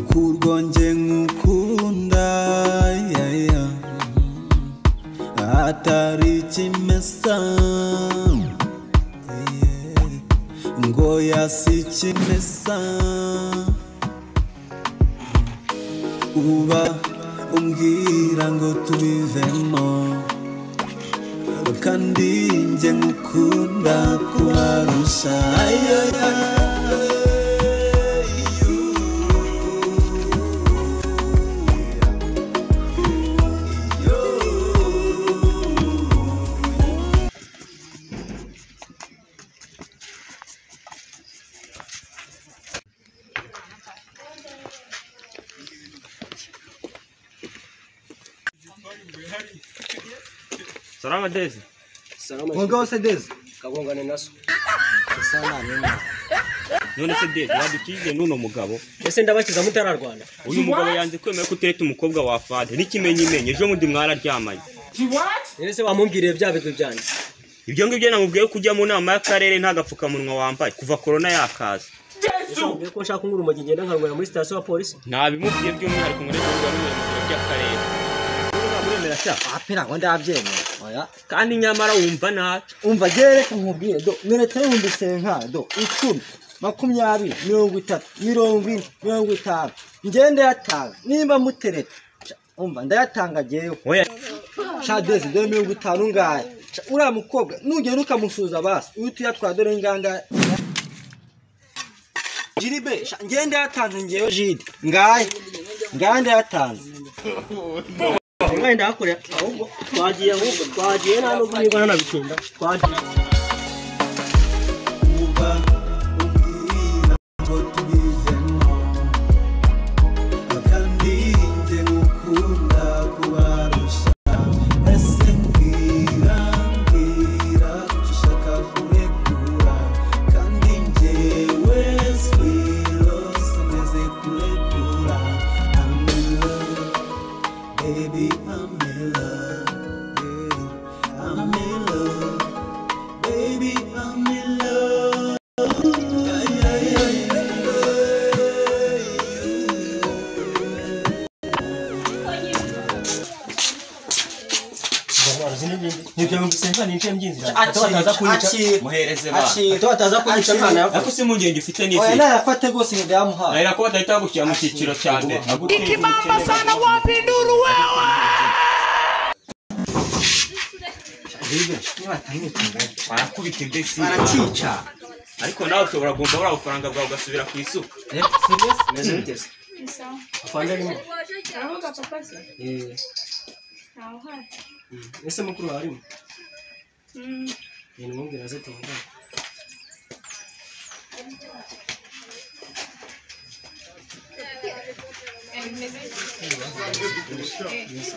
kurwonje ngukunda atari kimesa ngo yasi kimesa uba umbwira ngo tubivemo kandi nje ngukunda kubarusha Salama Dezi. Salama. Mwanga wose Dezi. Kagongane naso. Sana nena. None se Dezi wadukije nuno mugabo. Ese ndabakiza mutararwana. Uyu mugabo yanze kwemera ko utereta umukobwa wa Fade. N'ikimenyimenye ejo mundi mwararyamanye. Ese wamumbwiriye bya bigwe byane. Ibyo ngibyo namubwiye kujya mu nama y'akarere nta gapfukamunwa wambaye kuva corona yakaza. Ese ko nshaka ngura umujyi ngenda nkarwara muri station ya police. Nabimubwiye by'umwihariko muri rwego rw'akarere. Apera ngo ndabyemera. Oya. Kandi nyamara wumva naca. Umva gereka nkubwire do mweretse hundise nka do 10 20 30 40 50 ngende yatanga nimba mutereta umva ndayatanga jeyo. Oya. Shadezi do 50 ngaye. Ura mukobwa nugera ukamusuza basi uti yatwadore nganga. Jiribe ngende yatanze ngeyo Jide. Ngaye. Ngande yatanze. Ngenda akore ahubwo twagiye nano guhigana nabikinda twagiye uba umbwira ngo tubivemo kandi nje ngukunda kubarusha ese mbwira ushaka kurekura kandi njyewe swilo simeze kurekura I'm in love baby I'm in love yeah. I'm in love baby I'm in love Nibyo musenga ninje mbyinzira Ataza kunyica Muhereze ba. Ataza kunyica mwana yavuze. Ako si mungenge ufite n'iki. Oya nayafate gose ndamuha. Ahera ko batahita gushyira mu cyiciro cya mbere. Ikibamba sana wapinduru wewe. Barakubita ibesi. Baracica. Ariko nawe ushobora gumba bura ufaranga bwawe ugasubira ku isuka. meze bitese afande arimo Avuga papa se. Aho hari. ese mukuru arimo ni mwongera ze tuvuga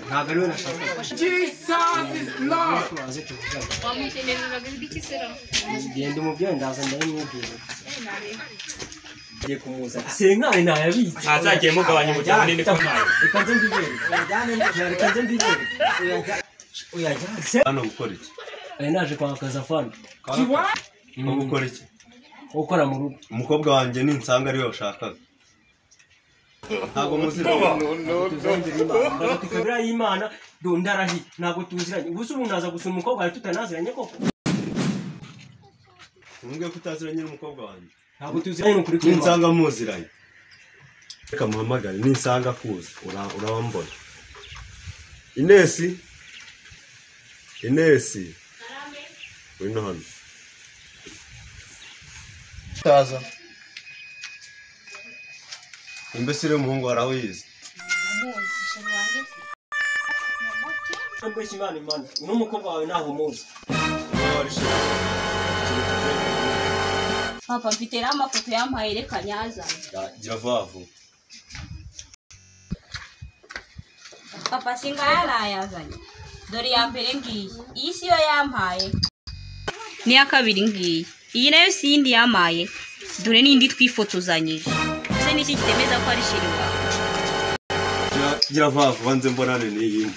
ntabwo ariwe nashaka Jesus is Lord. Wamukenera bibiki sera. genda umubyeyi ndaza ndabimubwira giye kumuza senkari nayabitse azagiye mugabanya umujyi munini ko nayo ikaze mbigere ikaze mbigere oya hano gukora iki naje kwa kaza fani ko gukora iki ukora mu rugo umukobwa wanjye ni insanga ariyo ushakaga ntabwo muzira tukabira y'Imana ndarahi ntabwo tuziranye ubuso ubunaza gusura umukobwa ari tutanaziranye koko umbwiye ko utaziranye n'umukobwa wanjye ntabwo tuziranye n'ukuri ni insanga muziranye reka muhamagare ni insanga kuza urabambona Inesi wino hano taza imbesire umuhungu warawize Mbese Imana n'umukobwa wawe naho muzi Papa mfite amafoto yampaye reka nyaza. gira vavu Papa singara yazanye. Dore ya mbere ngiyi. Iyi siyo yampaye. Ni ya kabiri ngiyi. Iyi nayo sindi yamaye. Dore nindi twifotozanyije. Se niki kitemeza ko ari shiri wawe. gira vavu banze mbonane n'iyi